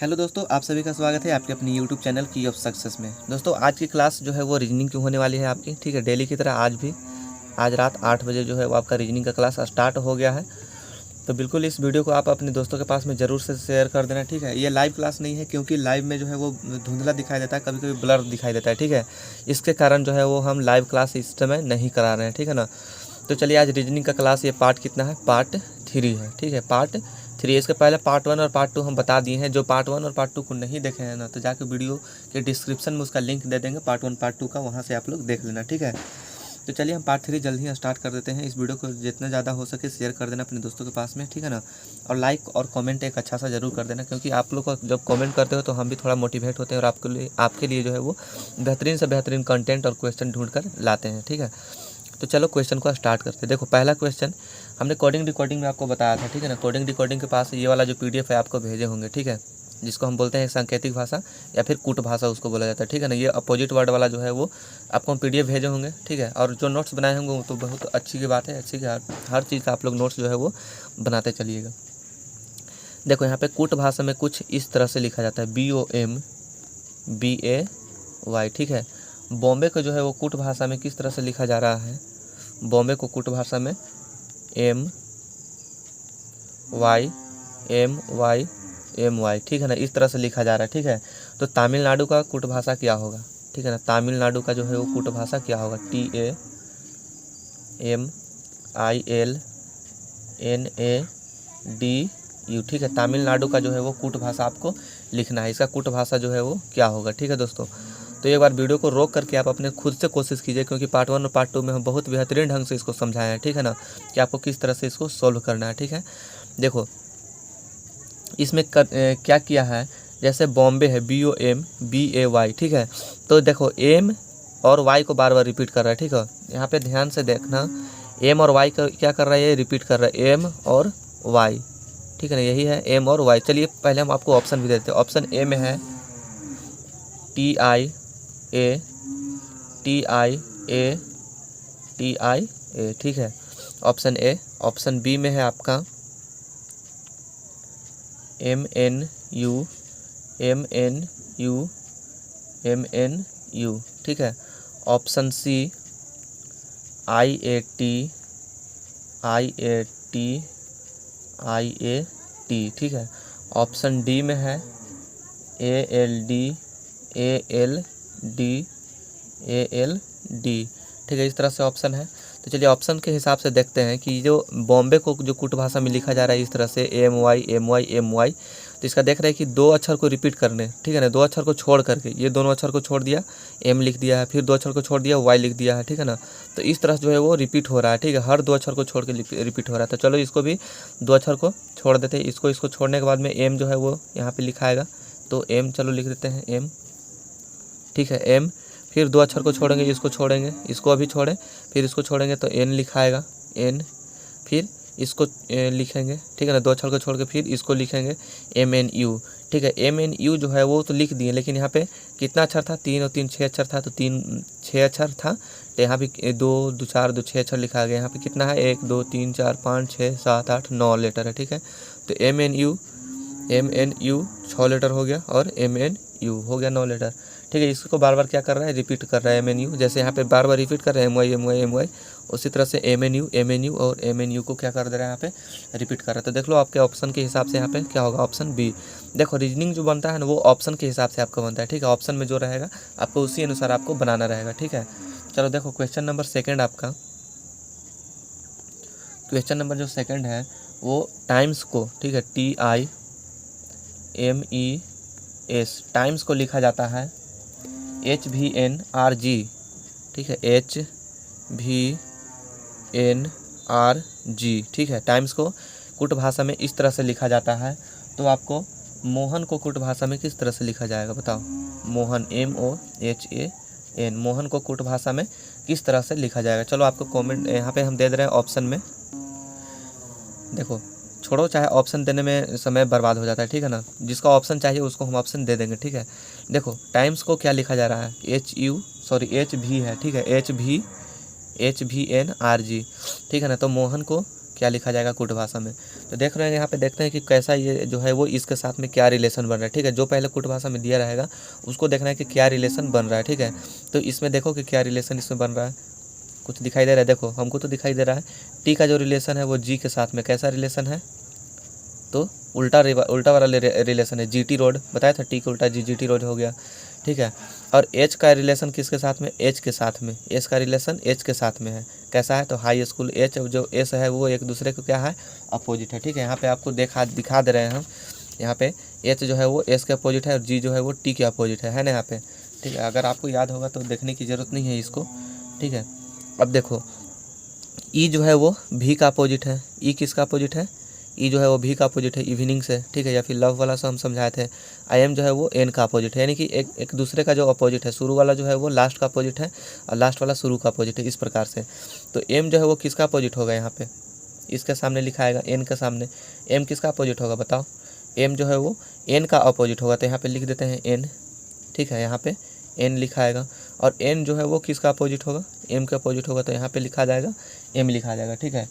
Hello दोस्तों, आप सभी का स्वागत है आपके अपनी यूट्यूब चैनल की ऑफ सक्सेस में। दोस्तों आज की क्लास जो है वो रीजनिंग की होने वाली है आपकी, ठीक है। डेली की तरह आज भी आज रात 8 बजे जो है वो आपका रीजनिंग का क्लास स्टार्ट हो गया है। तो बिल्कुल इस वीडियो को आप अपने दोस्तों के पास में ज़रूर से शेयर कर देना, ठीक है। ये लाइव क्लास नहीं है क्योंकि लाइव में जो है वो धुंधला दिखाई देता है, कभी कभी ब्लर दिखाई देता है, ठीक है। इसके कारण जो है वो हम लाइव क्लास इस समय नहीं करा रहे हैं, ठीक है ना। तो चलिए आज रीजनिंग का क्लास ये पार्ट कितना है, पार्ट 3 है, ठीक है। पार्ट 3 इसके पहले पार्ट 1 और पार्ट 2 हम बता दिए हैं। जो पार्ट 1 और पार्ट 2 को नहीं देखे हैं ना, तो जाकर वीडियो के डिस्क्रिप्शन में उसका लिंक दे देंगे पार्ट 1 पार्ट 2 का, वहाँ से आप लोग देख लेना, ठीक है। तो चलिए हम पार्ट 3 जल्द ही स्टार्ट कर देते हैं। इस वीडियो को जितना ज़्यादा हो सके शेयर कर देना अपने दोस्तों के पास में, ठीक है ना। और लाइक और कमेंट एक अच्छा सा ज़रूर कर देना, क्योंकि आप लोग जब कमेंट करते हो तो हम भी थोड़ा मोटिवेट होते हैं और आपके लिए जो है वो बेहतरीन से बेहतरीन कंटेंट और क्वेश्चन ढूंढ कर लाते हैं, ठीक है। तो चलो क्वेश्चन को स्टार्ट करते हैं। देखो पहला क्वेश्चन हमने कोडिंग डिकोडिंग में आपको बताया था, ठीक है ना। कोडिंग डिकोडिंग के पास ये वाला जो PDF है आपको भेजे होंगे, ठीक है, जिसको हम बोलते हैं सांकेतिक भाषा या फिर कूट भाषा उसको बोला जाता है, ठीक है ना। ये अपोजिट वर्ड वाला जो है वो आपको हम PDF भेजे होंगे, ठीक है। और जो नोट्स बनाए होंगे वो तो बहुत अच्छी की बात है, अच्छी की हर चीज़ का आप लोग नोट्स जो है वो बनाते चलिएगा। देखो यहाँ पे कूट भाषा में कुछ इस तरह से लिखा जाता है, BOMBAY, ठीक है। बॉम्बे को जो है वो कूट भाषा में किस तरह से लिखा जा रहा है, बॉम्बे को कूट भाषा में MYMYMY, ठीक है ना, इस तरह से लिखा जा रहा है, ठीक है। तो तमिलनाडु का कूट भाषा क्या होगा, ठीक है ना। तमिलनाडु का जो है वो कूट भाषा क्या होगा, TAMILNADU, ठीक है। तमिलनाडु का जो है वो कूट भाषा आपको लिखना है, इसका कूट भाषा जो है वो क्या होगा, ठीक है दोस्तों। तो एक बार वीडियो को रोक करके आप अपने खुद से कोशिश कीजिए, क्योंकि पार्ट 1 और पार्ट 2 में हम बहुत बेहतरीन ढंग से इसको समझाए हैं, ठीक है ना, कि आपको किस तरह से इसको सॉल्व करना है, ठीक है। देखो इसमें क्या किया है, जैसे बॉम्बे है BOMBAY, ठीक है। तो देखो एम और वाई को बार बार रिपीट कर रहा है, ठीक है। यहाँ पे ध्यान से देखना, एम और वाई का क्या कर रहा है, ये रिपीट कर रहा है, एम और वाई, ठीक है ना, यही है एम और वाई। चलिए पहले हम आपको ऑप्शन भी देते हैं। ऑप्शन ए में है TIA, ठीक है, ऑप्शन ए। ऑप्शन बी में है आपका MNU, ठीक है। ऑप्शन सी IAT, ठीक है। ऑप्शन डी में है ALD, ठीक है। इस तरह से ऑप्शन है। तो चलिए ऑप्शन के हिसाब से देखते हैं कि जो बॉम्बे को जो कूट भाषा में लिखा जा रहा है इस तरह से MY, तो इसका देख रहे हैं कि दो अक्षर को रिपीट करने, ठीक है ना। दो अक्षर को छोड़ करके ये दोनों अक्षर को छोड़ दिया, M लिख दिया है, फिर दो अक्षर को छोड़ दिया, Y लिख दिया है, ठीक है ना। तो इस तरह जो है वो रिपीट हो रहा है, ठीक है, हर दो अक्षर को छोड़ के रिपीट हो रहा है। तो चलो इसको भी दो अक्षर को छोड़ देते हैं, इसको छोड़ने के बाद में M जो है वो यहाँ पर लिखाएगा, तो M चलो लिख देते हैं M, ठीक है, M। फिर दो अक्षर को छोड़ेंगे, इसको छोड़ेंगे, इसको अभी छोड़ें, फिर इसको छोड़ेंगे तो N लिखाएगा, N। फिर इसको लिखेंगे, ठीक है ना, दो अक्षर को छोड़ के फिर इसको लिखेंगे MNU, ठीक है। MNU जो है वो तो लिख दिए, लेकिन यहाँ पे कितना अक्षर था, 3 और 3 6 अक्षर था, तो 6 अक्षर था। तो यहाँ भी 2 2 4 2 6 अक्षर लिखा गया। यहाँ पे कितना है, 1 2 3 4 5 6 7 8 9 लेटर है, ठीक है। तो MNU 6 लेटर हो गया और MNU हो गया 9 लेटर, ठीक है। इसको बार बार क्या कर रहा है, रिपीट कर रहा है MNU, जैसे यहाँ पे बार बार रिपीट कर रहे हैं MY, उसी तरह से MNU और MNU को क्या कर दे रहा है, यहाँ पे रिपीट कर रहा है। तो देख लो आपके ऑप्शन के हिसाब से यहाँ पे क्या होगा, ऑप्शन बी। देखो रीजनिंग जो बनता है ना वो ऑप्शन के हिसाब से आपका बनता है, ठीक है। ऑप्शन में जो रहेगा आपको उसी अनुसार आपको बनाना रहेगा, ठीक है। चलो देखो क्वेश्चन नंबर सेकेंड आपका, क्वेश्चन नंबर जो सेकेंड है वो टाइम्स को, ठीक है, TIMES, टाइम्स को लिखा जाता है HVNRG, ठीक है, HVNRG, ठीक है। टाइम्स को कूट भाषा में इस तरह से लिखा जाता है। तो आपको मोहन को कूट भाषा में किस तरह से लिखा जाएगा, बताओ। मोहन MOHAN, मोहन को कूट भाषा में किस तरह से लिखा जाएगा। चलो आपको कमेंट यहाँ पे हम दे रहे हैं ऑप्शन में। देखो छोड़ो, चाहे ऑप्शन देने में समय बर्बाद हो जाता है, ठीक है ना। जिसका ऑप्शन चाहिए उसको हम ऑप्शन दे देंगे, ठीक है। देखो टाइम्स को क्या लिखा जा रहा है, HV है, ठीक है, HVNRG, ठीक है ना। तो मोहन को क्या लिखा जाएगा कूट भाषा में। तो देख रहे हैं यहाँ पे, देखते हैं कि कैसा ये जो है वो इसके साथ में क्या रिलेशन बन रहा है। ठीक है, जो पहले कूट भाषा में दिया रहेगा उसको देखना है कि क्या रिलेशन बन रहा है। ठीक है, तो इसमें देखो कि क्या रिलेशन इसमें बन रहा है, कुछ दिखाई दे रहा है। देखो हमको तो दिखाई दे रहा है टी का जो रिलेशन है वो जी के साथ में कैसा रिलेशन है, तो उल्टा वाला रिलेशन है। जीटी रोड बताया था, टी का उल्टा जीटी रोड हो गया। ठीक है, और एच का रिलेशन किसके साथ में, एच के साथ में, एच का रिलेशन एच के साथ में है। कैसा है, तो हाई स्कूल एच जो एस है वो एक दूसरे को क्या है, अपोजिट है। ठीक है, यहाँ पे आपको दिखा दे रहे हैं हम, यहाँ पे एच जो है वो एस के अपोजिट है और जी जो है वो टी के अपोजिट है ना यहाँ पे। ठीक है, अगर आपको याद होगा तो देखने की ज़रूरत नहीं है इसको। ठीक है, अब देखो ई जो है वो भी का अपोजिट है। ई किसका अपोजिट है, ई जो है वो भी का अपोजिट है, इवनिंग से। ठीक है, या फिर लव वाला से हम समझाए थे। आई एम जो है वो एन का अपोजिट है, यानी कि एक दूसरे का जो अपोजिट है, शुरू वाला जो है वो लास्ट का अपोजिट है और लास्ट वाला शुरू का अपोजिट है, इस प्रकार से। तो एम जो है वो किसका अपोजिट होगा, यहाँ पे इसके सामने लिखा आएगा एन के सामने। एम किसका अपोजिट होगा बताओ, एम जो है वो एन का अपोजिट होगा, तो यहाँ पे लिख देते हैं एन। ठीक है, यहाँ पे एन लिखा आएगा और एन जो है वो किसका अपोजिट होगा, एम का अपोजिट होगा, तो यहाँ पे लिखा जाएगा एम लिखा जाएगा। ठीक है,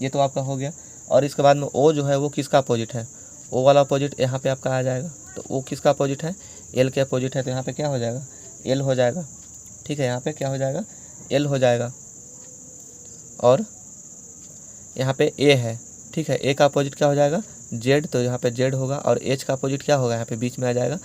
ये तो आपका हो गया। और इसके बाद में ओ जो है वो किसका अपोजिट है, ओ वाला अपोजिट यहाँ पे आपका आ जाएगा। तो ओ किसका अपोजिट है, एल के अपोजिट है, तो यहाँ पे क्या हो जाएगा, एल हो जाएगा। ठीक है, यहाँ पे क्या हो जाएगा, एल हो जाएगा। और यहाँ पे ए है। ठीक है, ए का अपोजिट क्या हो जाएगा, जेड, तो यहाँ पे जेड होगा। और एच का अपोजिट क्या होगा, यहाँ पे बीच में आ जाएगा,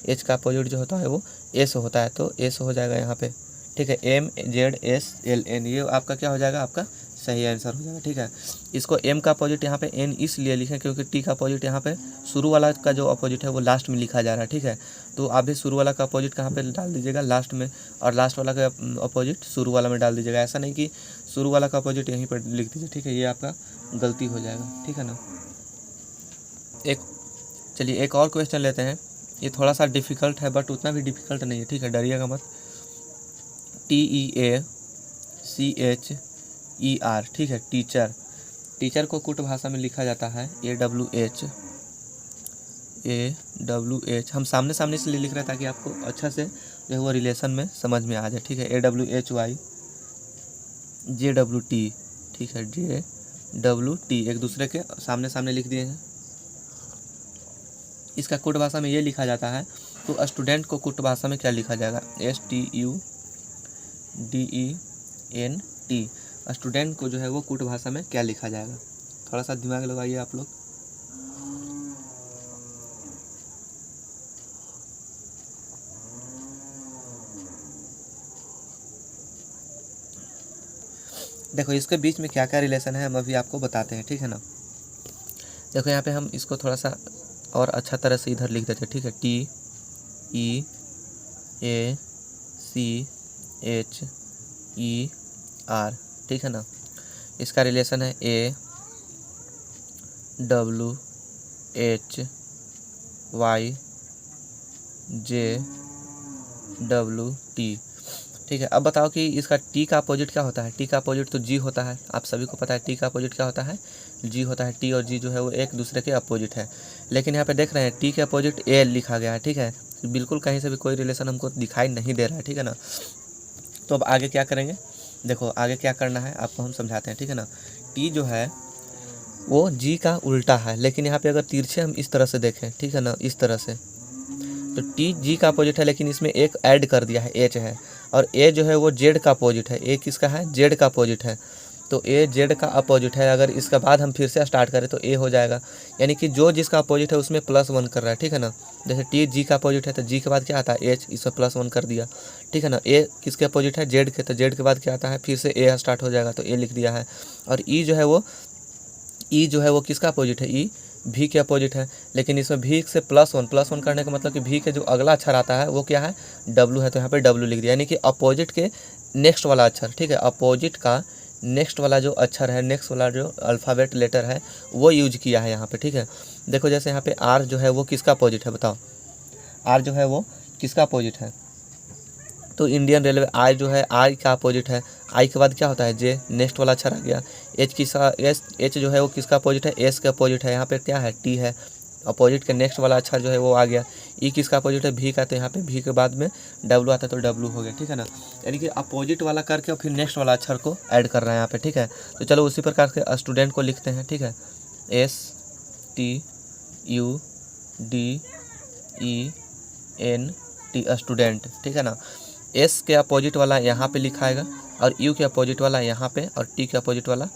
एच का अपोजिट जो होता है वो एस होता है, तो एस हो जाएगा यहाँ पे। ठीक है, M Z S L N, ये आपका क्या हो जाएगा, आपका सही आंसर हो जाएगा। ठीक है, इसको एम का अपोजिट यहाँ पे एन इसलिए लिखें क्योंकि टी का अपोजिट यहाँ पे शुरू वाला का जो अपोजिट है वो लास्ट में लिखा जा रहा है। ठीक है, तो आप भी शुरू वाला का अपोजिट कहाँ पे डाल दीजिएगा, लास्ट में, और लास्ट वाला का अपोजिट शुरू वाला में डाल दीजिएगा। ऐसा नहीं कि शुरू वाला का अपोजिट यहीं पर लिख दीजिए। ठीक है, ये आपका गलती हो जाएगा। ठीक है ना। चलिए एक और क्वेश्चन लेते हैं, ये थोड़ा सा डिफ़िकल्ट है बट उतना भी डिफ़िकल्ट नहीं है। ठीक है, डरिएगा मत। TEACHER, ठीक है, टीचर। टीचर को कुट भाषा में लिखा जाता है AWH। हम सामने सामने इसलिए लिख रहे हैं ताकि आपको अच्छा से जो है वो रिलेशन में समझ में आ जाए। ठीक है, AWHY JWT। ठीक है, JWT एक दूसरे के सामने सामने लिख दिए हैं। इसका कुट भाषा में ये लिखा जाता है, तो स्टूडेंट को कुट भाषा में क्या लिखा जाएगा, STUDENT। स्टूडेंट को जो है वो कुट भाषा में क्या लिखा जाएगा, थोड़ा सा दिमाग लगाइए आप लोग। देखो इसके बीच में क्या क्या रिलेशन है हम अभी आपको बताते हैं। ठीक है ना, देखो यहाँ पे हम इसको थोड़ा सा और अच्छा तरह से इधर लिख देते हैं। ठीक है, TEACHER। ठीक है ना, इसका रिलेशन है AWHYJWT। ठीक है, अब बताओ कि इसका टी का अपोजिट क्या होता है। टी का अपोजिट तो जी होता है, आप सभी को पता है टी का अपोजिट क्या होता है, जी होता है। टी और जी जो है वो एक दूसरे के अपोजिट है, लेकिन यहाँ पे देख रहे हैं टी के अपोजिट ए लिखा गया है। ठीक है, बिल्कुल कहीं से भी कोई रिलेशन हमको दिखाई नहीं दे रहा है। ठीक है ना, तो अब आगे क्या करेंगे, देखो आगे क्या करना है आपको हम समझाते हैं। ठीक है ना, टी जो है वो जी का उल्टा है, लेकिन यहाँ पे अगर तिरछे हम इस तरह से देखें, ठीक है ना, इस तरह से, तो टी जी का अपोजिट है, लेकिन इसमें एक ऐड कर दिया है, एच है, और ए जो है वो जेड का अपोजिट है। ए किसका है, जेड का अपोजिट है, तो ए जेड का अपोजिट है। अगर इसके बाद हम फिर से स्टार्ट करें तो ए हो जाएगा, यानी कि जो जिसका अपोजिट है उसमें +1 कर रहा है। ठीक है ना, जैसे टी जी का अपोजिट है तो जी के बाद क्या आता है, एच, इसमें +1 कर दिया। ठीक है ना, ए किसके अपोजिट है, जेड के, तो जेड के बाद क्या आता है, फिर से ए स्टार्ट हो जाएगा, तो ए लिख दिया है। और ई जो है वो किसका अपोजिट है, ई भी के अपोजिट है, लेकिन इसमें भी से +1 करने का मतलब कि भी के जो अगला अक्षर आता है वो क्या है, डब्लू है, तो यहाँ पे डब्लू लिख दिया, यानी कि अपोजिट के नेक्स्ट वाला अक्षर। ठीक है, अपोजिट का नेक्स्ट वाला जो अक्षर है, नेक्स्ट वाला जो अल्फ़ाबेट लेटर है वो यूज किया है यहाँ पे। ठीक है, देखो जैसे यहाँ पे आर जो है वो किसका अपोजिट है, बताओ आर जो है वो किसका अपोजिट है, तो इंडियन रेलवे। आई जो है आई का अपोजिट है, आई के बाद क्या होता है, जे, नेक्स्ट वाला अक्षर आ गया। एच जो है वो किसका अपोजिट है, एस का अपोजिट है, यहाँ पे क्या है, टी है, अपोजिट के नेक्स्ट वाला अक्षर जो है वो आ गया। ई किसका अपोजिट है, भी का, तो यहाँ पे भी के बाद में डब्लू आता है तो डब्लू हो गया, ठीक है ना। यानी कि अपोजिट वाला करके और फिर नेक्स्ट वाला अक्षर को ऐड कर रहे हैं यहाँ पे, ठीक है। तो चलो उसी प्रकार से स्टूडेंट को लिखते हैं, ठीक है। STUDENT, स्टूडेंट, ठीक है ना। एस के अपोजिट वाला यहाँ पे लिखाएगा और यू के अपोजिट वाला यहाँ पे और टी के अपोजिट वाला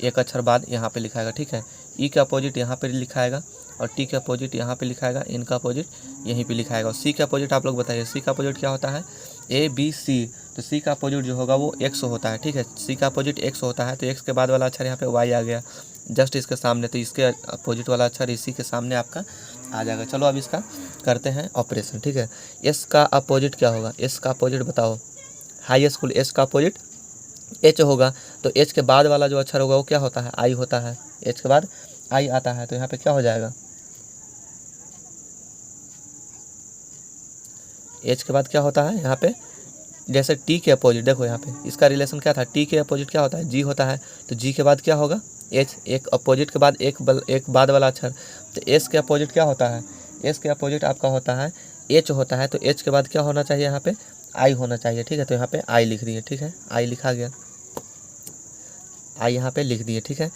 एक अक्षर बाद यहाँ पे लिखाएगा, ठीक है। ई के अपोजिट यहाँ पे लिखाएगा और टी के अपोजिट यहाँ पे लिखाएगा, इन का अपोजिट यहीं पे लिखाएगा। और सी का अपोजिट आप लोग बताइए, सी का अपोजिट क्या होता है, ABC। तो सी का अपोजिट जो होगा वो एक्स होता है, ठीक है। सी का अपोजिट एक्स होता है तो एक्स के बाद वाला अक्षर यहाँ पे वाई आ गया जस्ट इसके सामने, तो इसके अपोजिट वाला अक्षर इसी के सामने आपका आ जाएगा। चलो अब इसका करते हैं ऑपरेशन, ठीक है। एस का अपोजिट क्या होगा, एस का अपोजिट बताओ, हाई स्कूल। एस का अपोजिट एच होगा, तो एच के बाद वाला जो अक्षर होगा वो क्या होता है, आई होता है। एच के बाद आई आता है तो यहाँ पे क्या हो जाएगा, एच के बाद क्या होता है यहाँ पे, जैसे टी के अपोजिट देखो यहाँ पे इसका रिलेशन क्या था, टी के अपोजिट क्या होता है, जी होता है। तो जी के बाद क्या होगा, एच, एक अपोजिट के बाद एक बाद वाला अक्षर। तो एस के अपोजिट क्या होता है, एस के अपोजिट आपका होता है एच होता है। तो एच के बाद क्या होना चाहिए, यहाँ पे आई होना चाहिए, ठीक है। तो यहाँ पे आई लिख दिए, ठीक है, आई लिखा गया, आई यहाँ पे लिख दिए, ठीक है।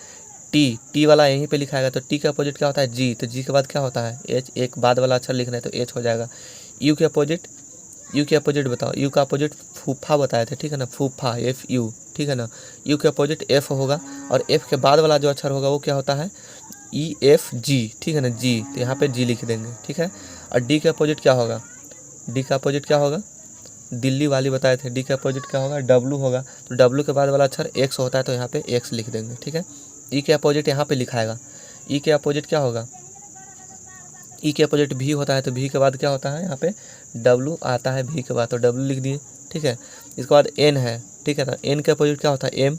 टी वाला यहीं पे लिखाएगा तो टी का अपोजिट क्या होता है, जी। तो जी के बाद क्या होता है, एच, एक बाद वाला अक्षर लिखना है तो एच हो जाएगा। यू के अपोजिट, यू के अपोजिट बताओ, यू का अपोजिट फूफा बताए थे, ठीक है ना, फूफा, FU, ठीक है ना। यू के अपोजिट एफ होगा और एफ के बाद वाला जो अक्षर होगा वो क्या होता है, EFG, ठीक है ना, जी। तो यहाँ पे जी लिख देंगे, ठीक है। और डी के अपोजिट क्या होगा, डी का अपोजिट क्या होगा, दिल्ली वाली बताए थे, डी का अपोजिट क्या होगा, डब्लू होगा। तो डब्लू के बाद वाला अक्षर एक्स होता है तो यहाँ पे एक्स लिख देंगे, ठीक है। ई के अपोजिट यहाँ पे लिखाएगा, ई के अपोजिट क्या होगा, ई के अपोजिट भी होता है तो भी के बाद क्या होता है, यहाँ पे डब्लू आता है भी के बाद तो डब्लू लिख दिए, ठीक है। इसके बाद एन है, ठीक है ना, एन के अपोजिट क्या होता है, एम,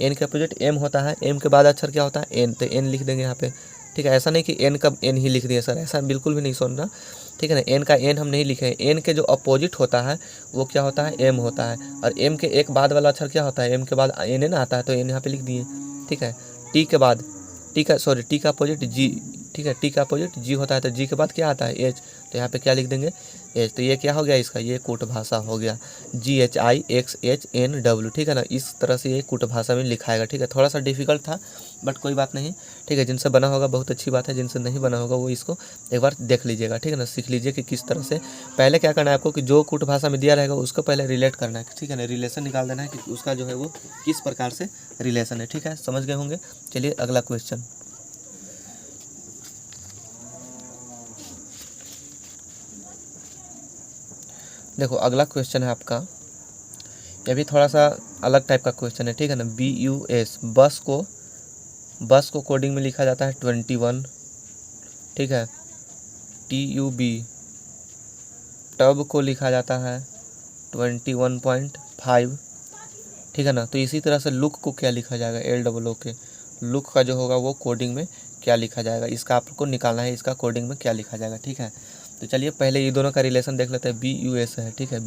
एन के अपोजिट एम होता है, एम के बाद अक्षर क्या होता है, एन, तो एन लिख देंगे यहाँ पे, ठीक है। ऐसा नहीं कि एन का एन ही लिख दिए सर, ऐसा बिल्कुल भी नहीं सुनना, ठीक है ना। एन का एन हम नहीं लिखे हैं, एन के जो अपोजिट होता है वो क्या होता है, एम होता है। और एम के एक बाद वाला अक्षर क्या होता है, एम के बाद एन एन आता है तो एन यहाँ पे लिख दिए, ठीक है। टी के बाद, टी का सॉरी टी का अपोजिट जी, ठीक है, टी का अपोजिट जी होता है तो जी के बाद क्या आता है, एच। तो यहाँ पे क्या लिख देंगे, एच। तो ये क्या हो गया इसका, ये कूट भाषा हो गया, GHIXHNW, ठीक है ना। इस तरह से ये कूट भाषा में लिखाएगा, ठीक है। थोड़ा सा डिफिकल्ट था बट कोई बात नहीं, ठीक है। जिनसे बना होगा बहुत अच्छी बात है, जिनसे नहीं बना होगा वो इसको एक बार देख लीजिएगा, ठीक है ना, सीख लीजिए कि किस तरह से। पहले क्या करना है आपको कि जो कूट भाषा में दिया रहेगा उसको पहले रिलेट करना है, ठीक है ना, रिलेशन निकाल देना है कि उसका जो है वो किस प्रकार से रिलेशन है, ठीक है, समझ गए होंगे। चलिए अगला क्वेश्चन, देखो अगला क्वेश्चन है आपका, ये भी थोड़ा सा अलग टाइप का क्वेश्चन है, ठीक है ना। BUS, बस को कोडिंग में लिखा जाता है 21, ठीक है। TUB, टब को लिखा जाता है 21.5, ठीक है ना। तो इसी तरह से लुक को क्या लिखा जाएगा, LOO के, लुक का जो होगा वो कोडिंग में क्या लिखा जाएगा, इसका आपको निकालना है, इसका कोडिंग में क्या लिखा जाएगा, ठीक है। तो चलिए पहले ये दोनों का रिलेशन देख लेते हैं। BUS है, ठीक है,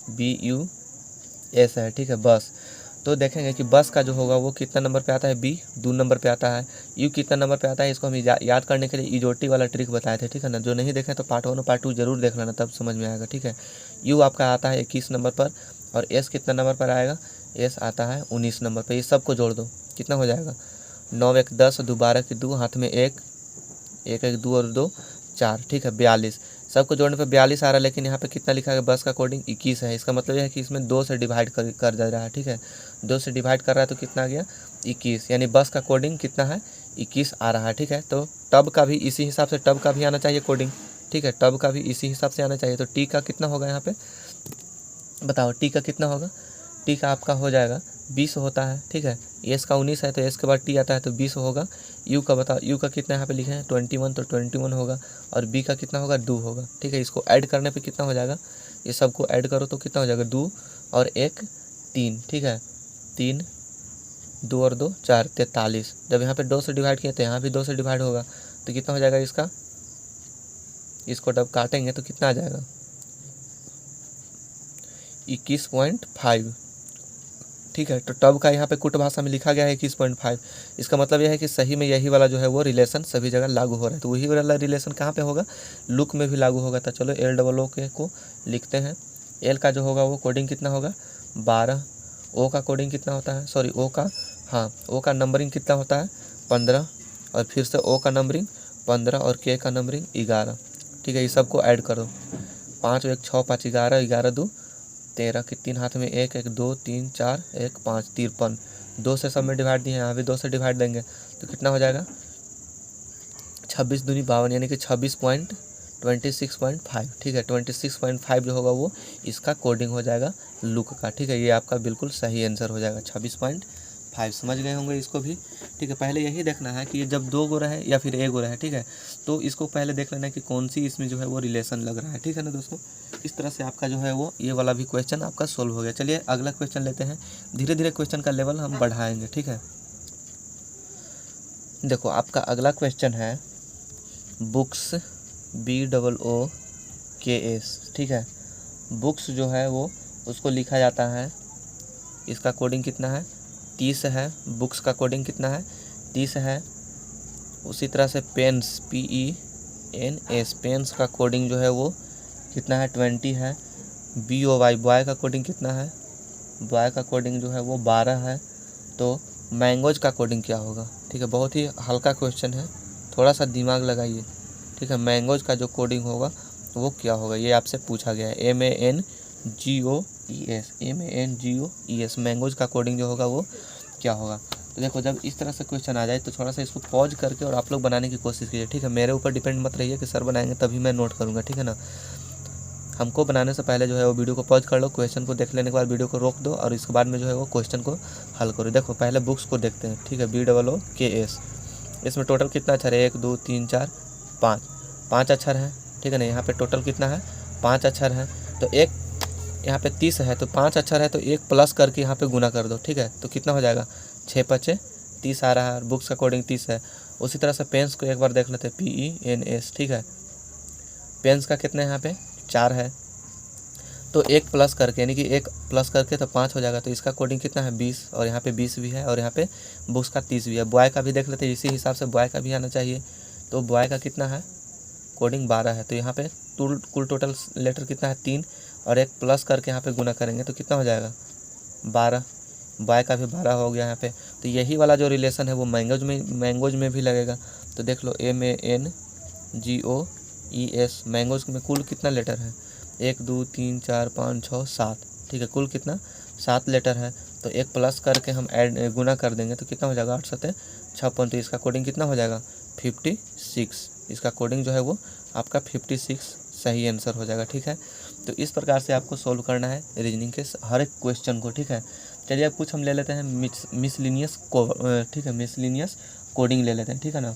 BUS है, ठीक है, बस। तो देखेंगे कि बस का जो होगा वो कितना नंबर पे आता है, B 2 नंबर पे आता है। यू कितना नंबर पे आता है, इसको हम याद करने के लिए इजोटी वाला ट्रिक बताए थे, ठीक है ना। जो नहीं देखे तो पार्ट 1 और पार्ट 2 जरूर देख लेना, तब समझ में आएगा, ठीक है। यू आपका आता है 21 नंबर पर और एस कितना नंबर पर आएगा, एस आता है 19 नंबर पर। ये सबको जोड़ दो, कितना हो जाएगा, 9 1 10, 2 12 की 2, हाथ में 1 1 1 2 और 2 4, ठीक है, 42। सबको जोड़ने पे 42 आ रहा है, लेकिन यहाँ पे कितना लिखा है, बस का कोडिंग 21 है। इसका मतलब यह है कि इसमें 2 से डिवाइड कर दे रहा है, ठीक है। 2 से डिवाइड कर रहा है तो कितना आ गया, 21, यानी बस का कोडिंग कितना है, 21 आ रहा है, ठीक है। तो टब का भी इसी हिसाब से, टब का भी आना चाहिए कोडिंग, ठीक है, टब का भी इसी हिसाब से आना चाहिए। तो टी का कितना होगा यहाँ पे बताओ, टी का कितना होगा, टी का आपका हो जाएगा 20 होता है, ठीक है। एस का 19 है तो एस के बाद टी आता है तो 20 होगा। यू का बताओ, यू का कितना यहाँ पे लिखे हैं 21, तो 21 होगा। और बी का कितना होगा, 2 होगा, ठीक है। इसको ऐड करने पे कितना हो जाएगा, ये सबको ऐड करो तो कितना हो जाएगा, 2 और 1 3, ठीक है, 3 2 और 2 4, 43। जब यहाँ पे 2 से डिवाइड किए तो यहाँ भी 2 से डिवाइड होगा तो कितना हो जाएगा इसका, इसको जब काटेंगे तो कितना आ जाएगा, 21.5, ठीक है। तो टब का यहाँ पे कुट भाषा में लिखा गया है 21.5। इसका मतलब यह है कि सही में यही वाला जो है वो रिलेशन सभी जगह लागू हो रहा है। तो वही वाला रिलेशन कहाँ पे होगा, लुक में भी लागू होगा। तो चलो LOO के को लिखते हैं। एल का जो होगा वो कोडिंग कितना होगा 12, ओ का कोडिंग कितना होता है, सॉरी ओ का नंबरिंग कितना होता है 15, और फिर से ओ का नंबरिंग 15 और के का नंबरिंग 11। ठीक है, ये सबको ऐड करो। 5 1 6 5 11, 11 2 13 की 3 हाथ में 1 1 2 3 4 1 5 53। 2 से सब में डिवाइड दिए हैं, यहाँ भी 2 से डिवाइड देंगे तो कितना हो जाएगा 26 दूनी 52, यानी कि 26.26.5। ठीक है, 26.5 जो होगा वो इसका कोडिंग हो जाएगा लुक का। ठीक है, ये आपका बिल्कुल सही आंसर हो जाएगा 26.5। समझ गए होंगे इसको भी। ठीक है, पहले यही देखना है कि ये जब 2 गो रहे या फिर 1 गो रहे, ठीक है, तो इसको पहले देख लेना है कि कौन सी इसमें जो है वो रिलेशन लग रहा है। ठीक है ना दोस्तों, इस तरह से आपका जो है वो ये वाला भी क्वेश्चन आपका सोल्व हो गया। चलिए अगला क्वेश्चन लेते हैं। धीरे धीरे क्वेश्चन का लेवल हम बढ़ाएंगे। ठीक है, देखो आपका अगला क्वेश्चन है बुक्स BOOKS। ठीक है, बुक्स जो है वो उसको लिखा जाता है, इसका कोडिंग कितना है 30 है। बुक्स का कोडिंग कितना है 30 है। उसी तरह से पेन्स PENS, पेन्स का कोडिंग जो है वो कितना है 20 है। BOY, बॉय का कोडिंग कितना है, बॉय का कोडिंग जो है वो 12 है। तो मैंगोज का कोडिंग क्या होगा। ठीक है, बहुत ही हल्का क्वेश्चन है, थोड़ा सा दिमाग लगाइए। ठीक है, मैंगोज का जो कोडिंग होगा वो क्या होगा, ये आपसे पूछा गया है। MANGOES, मैंगोज का कोडिंग जो होगा वो क्या होगा। तो देखो जब इस तरह से क्वेश्चन आ जाए तो थोड़ा सा इसको पॉज करके और आप लोग बनाने की कोशिश कीजिए। ठीक है, मेरे ऊपर डिपेंड मत रहिए कि सर बनाएंगे तभी मैं नोट करूँगा। ठीक है ना, हमको बनाने से पहले जो है वो वीडियो को पॉज कर लो, क्वेश्चन को देख लेने के बाद वीडियो को रोक दो और इसके बाद में जो है वो क्वेश्चन को हल करो। देखो पहले बुक्स को देखते हैं। ठीक है, BOOKS, इसमें टोटल कितना अक्षर है 1 2 3 4 5 अक्षर है। ठीक है ना, यहाँ पे टोटल कितना है 5 अक्षर है। तो एक यहाँ पे 30 है तो 5 अक्षर है तो 1 प्लस करके यहाँ पे गुना कर दो। ठीक है, तो कितना हो जाएगा 6 5 30 आ रहा है। बुक्स का कोडिंग 30 है। उसी तरह से पेन्स को एक बार देख लेते हैं PENS। ठीक है, पेन्स का कितना है यहाँ पे 4 है, तो 1 प्लस करके यानी कि 1 प्लस करके तो 5 हो जाएगा। तो इसका कोडिंग कितना है 20, और यहाँ पे 20 भी है और यहाँ पे बुक्स का 30 भी है। बॉय का भी देख लेते हैं, इसी हिसाब से बॉय का भी आना चाहिए। तो बॉय का कितना है कोडिंग 12 है, तो यहाँ पे कुल टोटल लेटर कितना है 3, और 1 प्लस करके यहाँ पे गुना करेंगे तो कितना हो जाएगा 12। बॉय का भी 12 हो गया यहाँ पे। तो यही वाला जो रिलेशन है वो मैंगोज में भी लगेगा। तो देख लो MANGOES, मैंगोज में कुल कितना लेटर है 1 2 3 4 5 6 7। ठीक है, कुल कितना 7 लेटर है। तो 1 प्लस करके हम गुना कर देंगे तो कितना हो जाएगा 8 7 56। तो इसका कोडिंग कितना हो जाएगा 56। इसका कोडिंग जो है वो आपका 56 सही आंसर हो जाएगा। ठीक है, तो इस प्रकार से आपको सोल्व करना है रीजनिंग के हर एक क्वेश्चन को। ठीक है, चलिए अब कुछ हम ले लेते हैं मिसलिनियस ठीक है, मिसलिनियस कोडिंग ले लेते हैं। ठीक है ना,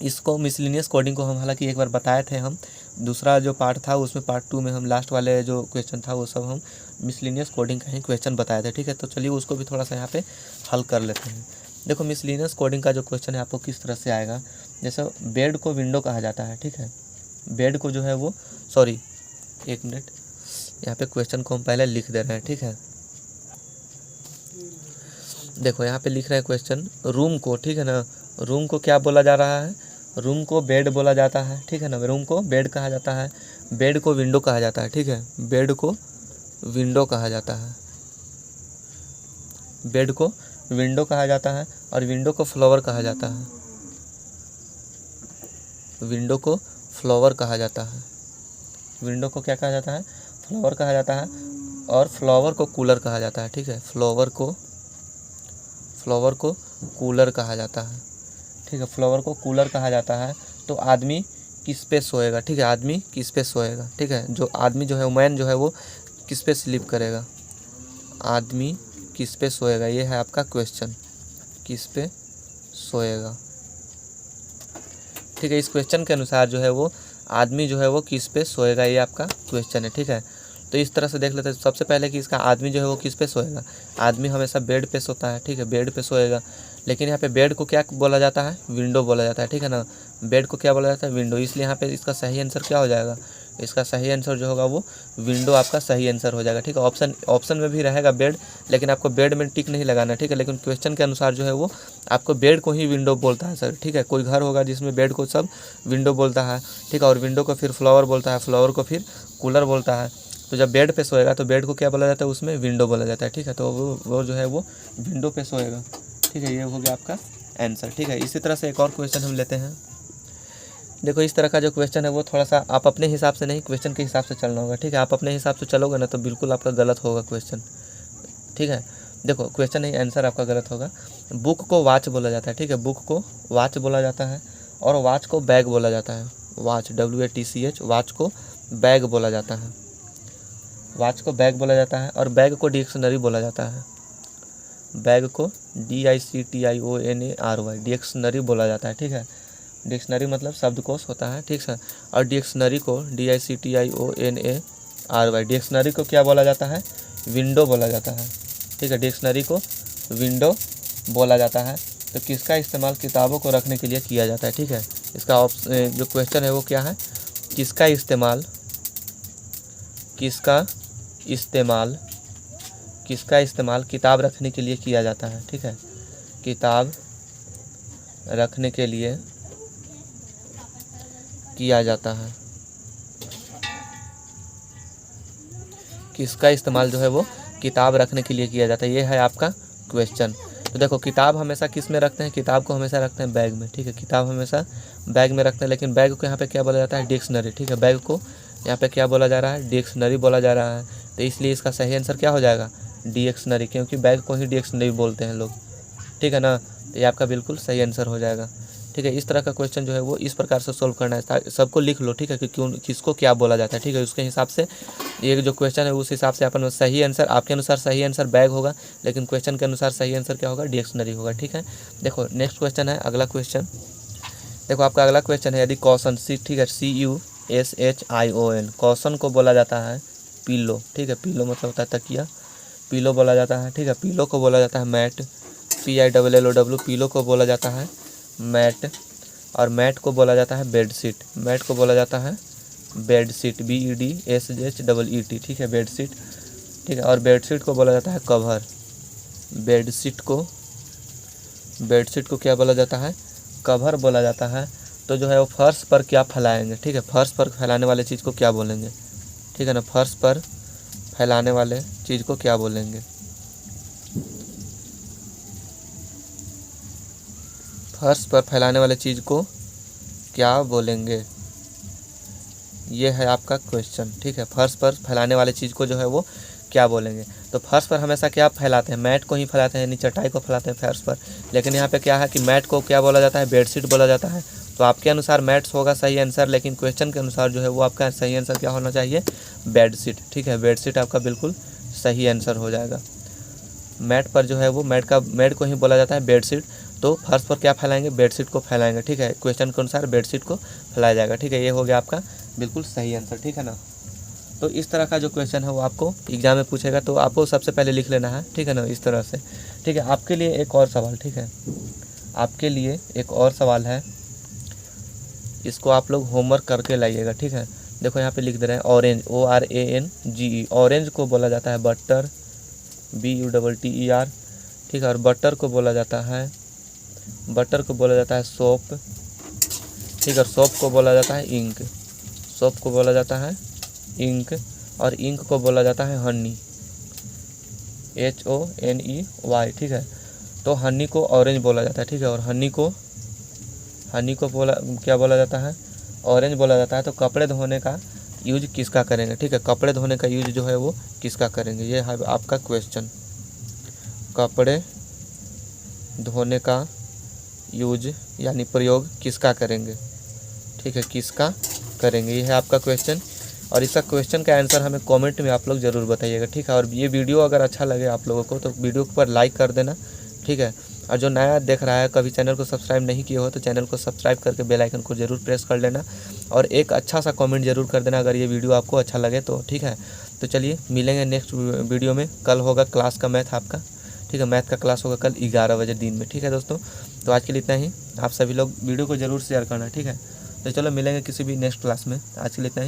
इसको मिसलिनियस कोडिंग को हम हालांकि एक बार बताए थे, हम दूसरा जो पार्ट था उसमें पार्ट 2 में हम लास्ट वाले जो क्वेश्चन था वो सब हम मिसलिनियस कोडिंग का ही क्वेश्चन बताए थे। ठीक है, तो चलिए उसको भी थोड़ा सा यहाँ पे हल कर लेते हैं। देखो मिसलिनियस कोडिंग का जो क्वेश्चन है आपको किस तरह से आएगा। जैसे बेड को विंडो कहा जाता है। ठीक है, बेड को जो है वो सॉरी 1 मिनट, यहाँ पे क्वेश्चन को हम पहले लिख दे रहे हैं। ठीक है, देखो यहाँ पे लिख रहे हैं क्वेश्चन रूम को। ठीक है ना, रूम को क्या बोला जा रहा है, रूम को बेड बोला जाता है। ठीक है ना, रूम को बेड कहा जाता है, बेड को विंडो कहा जाता है। ठीक है, बेड को विंडो कहा जाता है, बेड को विंडो कहा जाता है, और विंडो को फ्लावर कहा जाता है, विंडो को फ्लावर कहा जाता है, विंडो को क्या कहा जाता है फ्लावर कहा जाता है, और फ्लावर को कूलर कहा जाता है। ठीक है, फ्लावर को कूलर कहा जाता है। ठीक है, फ्लावर को कूलर कहा जाता है। तो आदमी किस पे सोएगा। ठीक है, आदमी किस पे सोएगा। ठीक है, जो आदमी जो है मैन जो है वो किस पे स्लीप करेगा, आदमी किस पे सोएगा, ये है आपका क्वेश्चन, किस पे सोएगा। ठीक है, इस क्वेश्चन के अनुसार जो है वो आदमी जो है वो किस पे सोएगा, ये आपका क्वेश्चन है। ठीक है, तो इस तरह से देख लेते हैं सबसे पहले कि इसका आदमी जो है वो किस पे सोएगा। आदमी हमेशा बेड पे सोता है। ठीक है, बेड पे सोएगा, लेकिन यहाँ पे बेड को क्या बोला जाता है विंडो बोला जाता है। ठीक है ना, बेड को क्या बोला जाता है विंडो, इसलिए यहाँ पे इसका सही आंसर क्या हो जाएगा इसका सही आंसर जो होगा वो विंडो आपका सही आंसर हो जाएगा। ठीक है, ऑप्शन में भी रहेगा बेड, लेकिन आपको बेड में टिक नहीं लगाना। ठीक है, लेकिन क्वेश्चन के अनुसार जो है वो आपको बेड को ही विंडो बोलता है सर। ठीक है, कोई घर होगा जिसमें बेड को सब विंडो बोलता है। ठीक है, और विंडो को फिर फ्लावर बोलता है, फ्लावर को फिर कूलर बोलता है। तो जब बेड पे सोएगा तो बेड को क्या बोला जाता है, उसमें विंडो बोला जाता है। ठीक है, तो वो जो है वो विंडो पे सोएगा। ठीक है, ये हो गया आपका आंसर। ठीक है, इसी तरह से एक और क्वेश्चन हम लेते हैं। देखो इस तरह का जो क्वेश्चन है वो थोड़ा सा आप अपने हिसाब से नहीं, क्वेश्चन के हिसाब से चलना होगा। ठीक है, आप अपने हिसाब से चलोगे ना तो बिल्कुल आपका गलत होगा क्वेश्चन। ठीक है, देखो क्वेश्चन नहीं, आंसर आपका गलत होगा। बुक को वॉच बोला जाता है। ठीक है, बुक को वॉच बोला जाता है और वॉच को बैग बोला जाता है। वॉच WATCH, वॉच को बैग बोला जाता है। वॉच को बैग बोला जाता है और बैग को डिक्शनरी बोला जाता है। बैग को DICTIONARY डिक्शनरी बोला जाता है। ठीक है, डिक्शनरी मतलब शब्दकोश होता है। ठीक है, और डिक्शनरी को DICTIONARY डिक्शनरी को क्या बोला जाता है, विंडो बोला जाता है। ठीक है, डिक्शनरी को विंडो बोला जाता है। तो किसका इस्तेमाल किताबों को रखने के लिए किया जाता है। ठीक है, इसका जो क्वेश्चन है वो क्या है, किसका इस्तेमाल किताब रखने के लिए किया जाता है। ठीक है, किताब रखने के लिए किया जाता है। किसका इस्तेमाल जो है वो किताब रखने के लिए किया जाता है, ये है आपका क्वेश्चन। तो देखो किताब हमेशा किस में रखते हैं, किताब को हमेशा रखते हैं बैग में। ठीक है, किताब हमेशा बैग में रखते हैं, लेकिन बैग को यहाँ पे क्या बोला जाता है, डिक्शनरी। ठीक है, बैग को यहाँ पे क्या बोला जा रहा है, डिक्शनरी बोला जा रहा है। तो इसलिए इसका सही आंसर क्या हो जाएगा, डिक्शनरी, क्योंकि बैग को ही डिक्शनरी बोलते हैं लोग। ठीक है ना, तो ये आपका बिल्कुल सही आंसर हो जाएगा। ठीक है, इस तरह का क्वेश्चन जो है वो इस प्रकार से सोल्व करना है। सबको लिख लो। ठीक है, कि क्यों किसको क्या बोला जाता है। ठीक है, उसके हिसाब से ये जो क्वेश्चन है उस हिसाब से अपन सही आंसर, आपके अनुसार सही आंसर बैग होगा, लेकिन क्वेश्चन के अनुसार सही आंसर क्या होगा, डिक्शनरी होगा। ठीक है, देखो नेक्स्ट क्वेश्चन है, अगला क्वेश्चन देखो आपका अगला क्वेश्चन है, यदि कॉशन ठीक है CUSHION कॉशन को बोला जाता है पिलो। ठीक है, पिलो मतलब होता है तकिया, पिलो बोला जाता है। ठीक है, पिलो को बोला जाता है मैट, PILLOW पिलो को बोला जाता है मैट, और मैट को बोला जाता है बेडशीट। मैट को बोला जाता है बेडशीट, BEDSHEET। ठीक है, बेडशीट। ठीक है, और बेडशीट को बोला जाता है कवर। बेडशीट को क्या बोला जाता है, कवर बोला जाता है। तो जो है वो फर्श पर क्या फैलाएंगे। ठीक है, फर्श पर फैलाने वाले चीज़ को क्या बोलेंगे। ठीक है ना, फर्श पर फैलाने वाले चीज़ को क्या बोलेंगे, फर्श पर फैलाने वाले चीज़ को क्या बोलेंगे, ये है आपका क्वेश्चन। ठीक है, फर्श पर फैलाने वाले चीज़ को जो है वो क्या बोलेंगे। तो फर्श पर हमेशा क्या फैलाते हैं, मैट को ही फैलाते हैं, यानी चटाई को फैलाते हैं फर्श पर। लेकिन यहाँ पे क्या है कि मैट को क्या बोला जाता है, बेडशीट बोला जाता है। तो आपके अनुसार मैट्स होगा सही आंसर, लेकिन क्वेश्चन के अनुसार जो है वो आपका सही आंसर क्या होना चाहिए, बेडशीट। ठीक है, बेडशीट आपका बिल्कुल सही आंसर हो जाएगा। मैट पर जो है वो मैट को ही बोला जाता है बेडशीट। तो फर्श पर क्या फैलाएंगे, बेडशीट को फैलाएंगे। ठीक है, क्वेश्चन के अनुसार बेडशीट को फैलाया जाएगा। ठीक है, ये हो गया आपका बिल्कुल सही आंसर। ठीक है ना, तो इस तरह का जो क्वेश्चन है वो आपको एग्जाम में पूछेगा, तो आपको सबसे पहले लिख लेना है। ठीक है ना, इस तरह से। ठीक है, आपके लिए एक और सवाल, ठीक है, आपके लिए एक और सवाल है, इसको आप लोग होमवर्क करके लाइएगा। ठीक है, देखो यहाँ पे लिख दे रहे हैं ऑरेंज, ORANGE, ऑरेंज को बोला जाता है बटर, BUTTER। ठीक है, और बटर को बोला जाता है सोप। ठीक है, सोप को बोला जाता है इंक, सोप को बोला जाता है इंक, और इंक को बोला जाता है हनी, HONEY। ठीक है, तो हनी को ऑरेंज बोला जाता है। ठीक है, और हनी को क्या बोला जाता है, ऑरेंज बोला जाता है। तो कपड़े धोने का यूज किसका करेंगे। ठीक है, कपड़े धोने का यूज जो है वो किसका करेंगे, ये है आपका क्वेश्चन। कपड़े धोने का यूज यानी प्रयोग किसका करेंगे। ठीक है, किसका करेंगे, ये है आपका क्वेश्चन। और इसका क्वेश्चन का आंसर हमें कमेंट में आप लोग ज़रूर बताइएगा। ठीक है, और ये वीडियो अगर अच्छा लगे आप लोगों को तो वीडियो पर लाइक कर देना। ठीक है, और जो नया देख रहा है, कभी चैनल को सब्सक्राइब नहीं किए हो तो चैनल को सब्सक्राइब करके बेल आइकन को ज़रूर प्रेस कर लेना, और एक अच्छा सा कमेंट ज़रूर कर देना अगर ये वीडियो आपको अच्छा लगे तो। ठीक है, तो चलिए मिलेंगे नेक्स्ट वीडियो में। कल होगा क्लास का मैथ आपका। ठीक है, मैथ का क्लास होगा कल 11 बजे दिन में। ठीक है दोस्तों, तो आज के लिए इतना ही। आप सभी लोग वीडियो को ज़रूर शेयर करना। ठीक है, तो चलो मिलेंगे किसी भी नेक्स्ट क्लास में। आज के लिए इतना ही।